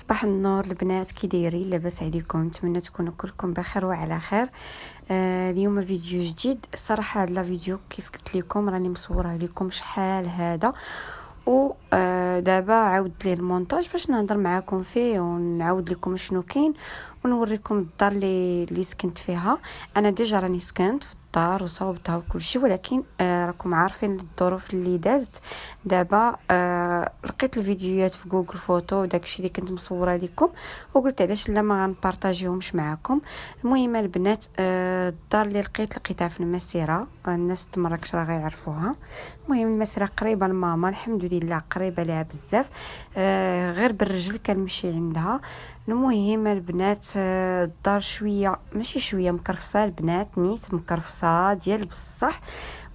صباح النور البنات، كي دايرين؟ لاباس عليكم؟ نتمنى تكونوا كلكم بخير وعلى خير. اليوم فيديو جديد. صراحه هذا الفيديو كيف قلت لكم راني مصوره لكم شحال هذا، و دابا عاودت ليه المونتاج باش نهضر معاكم فيه ونعاود لكم شنو كاين ونوريكم الدار اللي سكنت فيها. انا ديجا راني سكنت في الدار وصوبتها وكل شيء، ولكن راكم عارفين الظروف اللي دازت. دابا لقيت الفيديوهات في جوجل فوتو وداكشي اللي كنت مصوره لكم، وقلت علاش لا ما غنبارطاجيهمش معكم. المهم البنات، الدار اللي لقيتها في المسيره، الناس تمراكش راه غيعرفوها. المهم المسيره قريبه لماما، الحمد لله قريبه لها بزاف، غير بالرجل كنمشي عندها. المهم البنات، الدار شويه ماشي شويه مكرفصه البنات، نيت مكرفصه ديال بصح.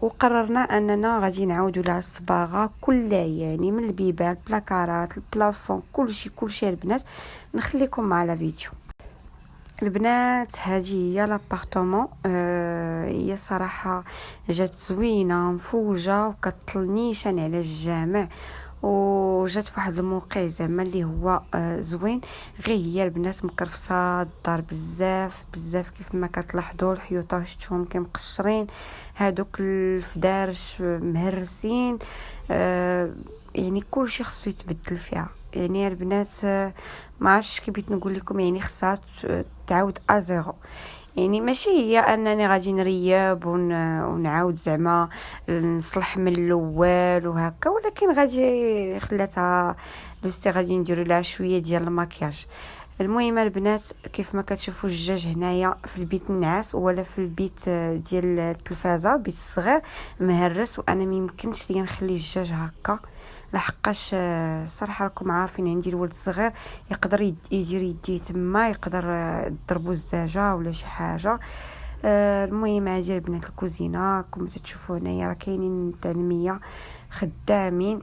وقررنا اننا غادي نعاودوا لها الصباغه كلها، يعني من البيبان البلاكارات البلافون كلشي البنات. نخليكم مع لا فيديو البنات. هذه هي لابارتمون، هي صراحه جات زوينه مفوجه وكتطل نيشان على الجامع، وجات في واحد الموقع زعما اللي هو زوين. غير هي البنات مكرفصه الدار بزاف كيف ما كتلاحظوا. الحيوطه شفتهم كمقشرين، هادوك الفدارش مهرسين، يعني كلشي خصو يتبدل فيها. يعني البنات، ما عرفتش كي بغيت نقول لكم، يعني خصها تعاود ازيرو. يعني ماشي هي انني غادي نريب ونعاود زعما نصلح من الاول وهكا، ولكن غادي خلاتها لوستي غادي نديروا لها شويه ديال المكياج. المهم البنات، كيف ما كتشوفوا الجاج هنايا في البيت النعاس ولا في البيت ديال التلفازه، البيت الصغير مهرس، وانا ما يمكنش ليا نخلي الجاج هكا لحقاش صراحه راكم عارفين عندي الولد الصغير يقدر يدير يديه تما، يقدر يضربوا الزجاجه ولا شي حاجه. المهم هذه البنات الكوزينه كما تشوفوا هنايا راه كاينين تنميه خدامين.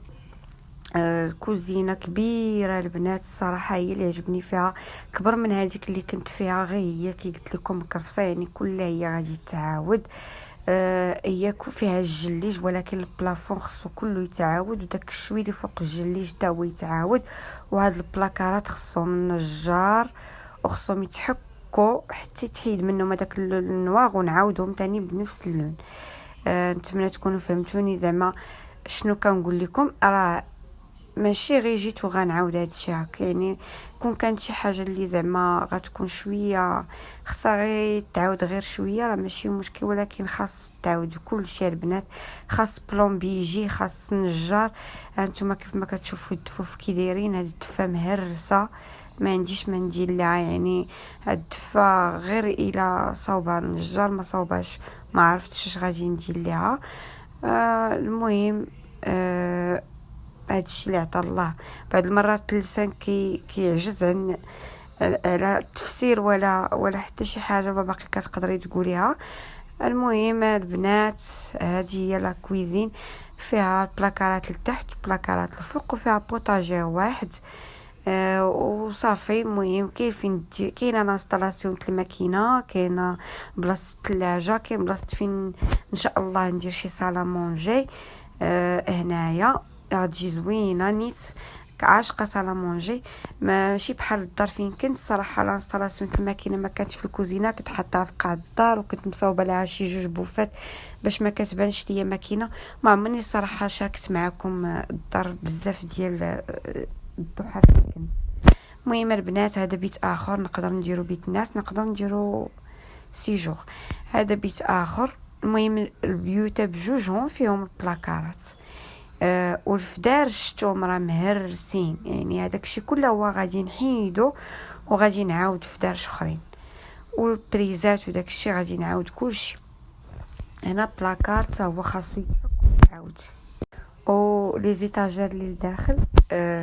الكوزينه كبيره البنات، الصراحه هي اللي عجبني فيها، كبر من هذيك اللي كنت فيها. غير هي كي قلت لكم مكرفصه، يعني كلها هي غادي تعاود. هي فيها الجليج، ولكن البلافون خصو كله يتعاود، وداك الشوي اللي فوق الجليج تا هو يتعاود. وهاد البلاكارات خصهم نجار وخصهم يتحكوا حتى يتحيد منهم هذاك النواغ، ونعاودهم تاني بنفس اللون. نتمنى تكونوا فهمتوني زعما شنو كنقول لكم. راه ماشي غير جيت وغنعاود هادشي هكا، يعني كون كانت شي حاجه اللي زعما غتكون شويه خصها غير تعاود غير شويه، راه ماشي مشكل، ولكن خاص تعاود كلشي البنات. خاص بلومبي يجي، خاص نجار. هانتوما كيف ما كتشوفوا الدفوف كي دايرين، هاد الدفه مهرسه ما عنديش ما ندير لها. يعني هاد الدفه غير الى صوبها النجار، ما صوباش ما عرفتش اش غادي ندير لها. المهم هادشي اللي عطا الله. بعض المرات اللسان كيعجز عن على التفسير ولا حتى شي حاجه ما باقي كتقدري تقوليها. المهم البنات، هذه هي لا كويزين، فيها البلاكارات لتحت بلاكارات الفوق، وفيها بوطاجير واحد. وصافي. المهم كاينه انستالاسيون الماكينه، كاينه بلاصه الثلاجه، كاين بلاصه فين ان شاء الله ندير شي صاله مونجي. هنايا غتجي زوينه نيت، عاشقه صاله مونجي، ماشي بحال الدار فين كنت. صراحه الانستالاسيون الماكينه ما كانتش في الكوزينه، كنت حاطاها في قاع الدار، وكنت مصوبه لها شي 2 بوفات باش ما كتبانش ليا ماكينه. ما عمرني الصراحه شاركت معكم الدار بزاف ديال الضحى فين كنت. المهم البنات، هذا بيت اخر، نقدر نديرو بيت الناس، نقدر نديرو سيجور. هذا بيت اخر. المهم البيوت بجوجهم فيهم البلاكارات، والفدار شفتهم راه مهرسين. يعني هذاك الشيء كله هو غادي نحيدو وغادي نعاود فدارش اخرين، والبريزات وداك الشيء غادي نعاود كلشي. هنا بلاكار حتى هو خاصو يتعاود، او لي زيتاجير اللي لداخل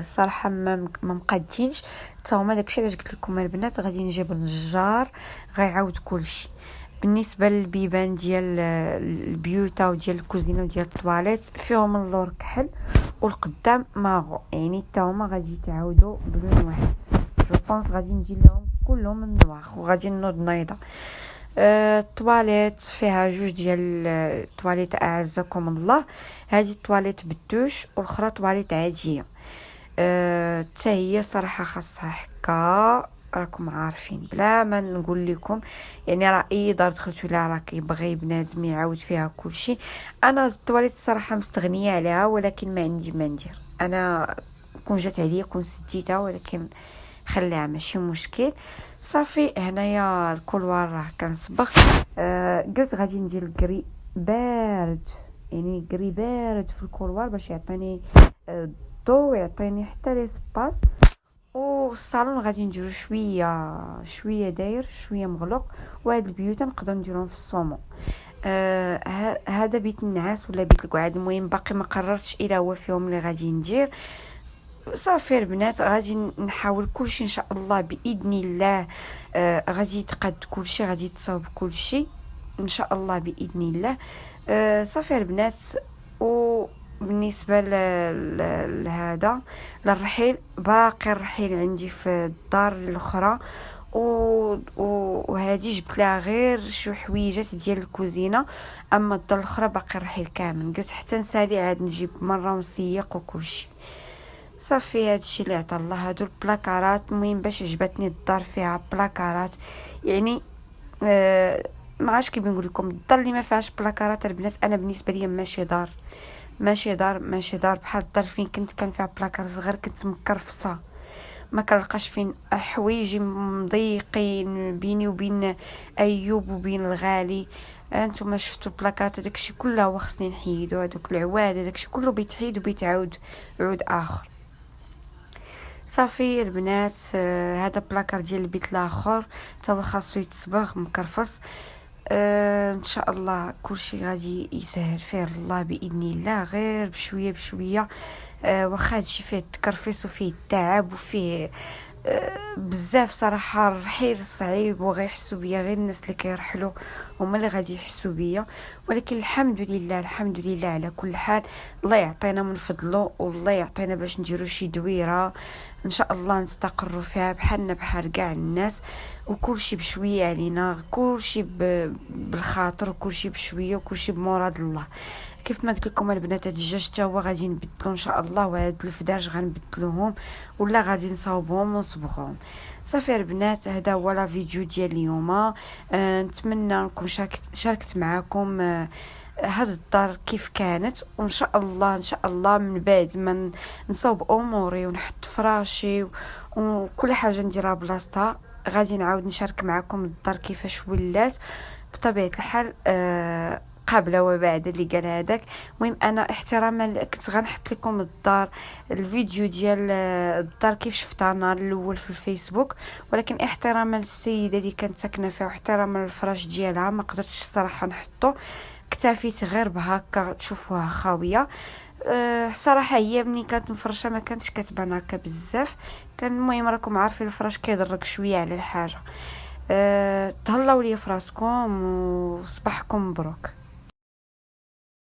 صراحه ما مقادينش حتى هما. داكشي علاش قلت لكم البنات غادي نجيب النجار غيعاود كلشي. بالنسبه للبيبان ديال البيوتا وديال الكوزينه وديال الطواليت فيهم اللور كحل، والقدام ماغو، يعني حتى هما غادي يتعاودوا بلون واحد. جو بونس غادي ندير لهم كلهم النواخ وغادي نوض نايضه. الطواليت فيها 2 ديال الطواليت اعزكم الله. هذه الطواليت بالدوش والاخرى طواليت عاديه. حتى هي صراحه خاصها حكا، راكم عارفين بلا ما نقول لكم. يعني راه اي دار دخلتوا لها راه كيبغي بنادم يعاود فيها كلشي. انا الطواليت الصراحه مستغنيه عليها، ولكن ما عندي ما ندير. انا كون جات عليا كون سديتها، ولكن خليها ماشي مشكل. صافي هنايا الكولوار راه كنصبغ. قلت غادي ندير الكري بارد، يعني كري بارد في الكولوار باش يعطيني الضو ويعطيني حتى لي سباس. والصالون غادي نديرو شويه داير شويه مغلق. وهاد البيوت نقدر نديرهم في الصومو. هذا بيت النعاس ولا بيت القعاد، المهم باقي ما قررتش الى هو فيهم اللي غادي ندير. صافي البنات غادي نحاول كلشي ان شاء الله باذن الله. غادي يتقاد كلشي، غادي يتصاوب كلشي ان شاء الله باذن الله. صافي البنات. وبالنسبه لهذا للرحيل، باقي الرحيل عندي في الدار الاخرى. وهذه جبت لها غير شو حويجات ديال الكوزينه. اما الدار الاخرى باقي الرحيل كامل. قلت حتى نسالي عاد نجيب مره ونسيق وكلشي. صافي هادشي اللي عطا الله. هادو البلاكارات، المهم باش عجبتني الدار فيها بلاكارات. يعني ما عرفتش كيف نقول لكم، الدار اللي ما فيهاش بلاكارات البنات انا بالنسبه لي ماشي دار. بحال الدار فين كنت كان فيها بلاكار صغير، كنت مكرفصه، ما كنلقاش فين حوايجي مضيقين بيني وبين ايوب وبين الغالي. انتم شفتوا البلاكارات داكشي كله هو خصني نحيدو. هذوك العواد داكشي كله بيتحيد وبيتعاود عود اخر. صافي البنات. هذا بلاكار ديال البيت الاخر حتى هو خاصو يتصبغ مكرفص. ان شاء الله كلشي غادي يسهل فيه الله باذن الله، غير بشويه بشويه. واخا هادشي فيه التكرفيس وفيه التعب وفيه بزاف صراحه. الرحيل صعيب وغيحسوا بيا غير الناس اللي كيرحلوا هما اللي غادي يحسوا بيا. ولكن الحمد لله على كل حال. الله يعطينا من فضله، والله يعطينا باش نديروا شي دويره ان شاء الله نستقروا فيها بحالنا بحال كاع الناس. وكلشي بشويه علينا، كلشي بالخاطر، وكلشي بشويه، وكلشي بمراد الله. كيف ما قلت لكم البنات، هاد الدجاج حتى هو غادي نبدلو ان شاء الله، وهاد الفداج غنبدلوهم ولا غادي نصاوبهم ونصبغوهم. صافي البنات، هذا هو لا فيديو ديال اليوم. نتمنى نكون شاركت معكم هاد الدار كيف كانت. وان شاء الله من بعد ما نصاوب اموري ونحط فراشي وكل حاجه نديرها بلاصتها، غادي نعاود نشارك معكم الدار كيفاش ولات بطبيعه الحال. قبل وبعد اللي قال هذاك. المهم انا احتراما كنت غنحط لكم الفيديو ديال الدار كيف شفتها النهار الاول في الفيسبوك، ولكن احتراما للسيده اللي كانت ساكنه فيها واحتراما للفراش ديالها ما قدرتش الصراحه نحطه. اكتفيت غير بهكا تشوفوها خاويه. صراحه هي ملي كانت مفرشه ما كانتش كتبان هكا بزاف. كان المهم راكم عارفين الفراش كيضرك شويه على الحاجه. تهلاو ليا فراسكم وصباحكم مبروك.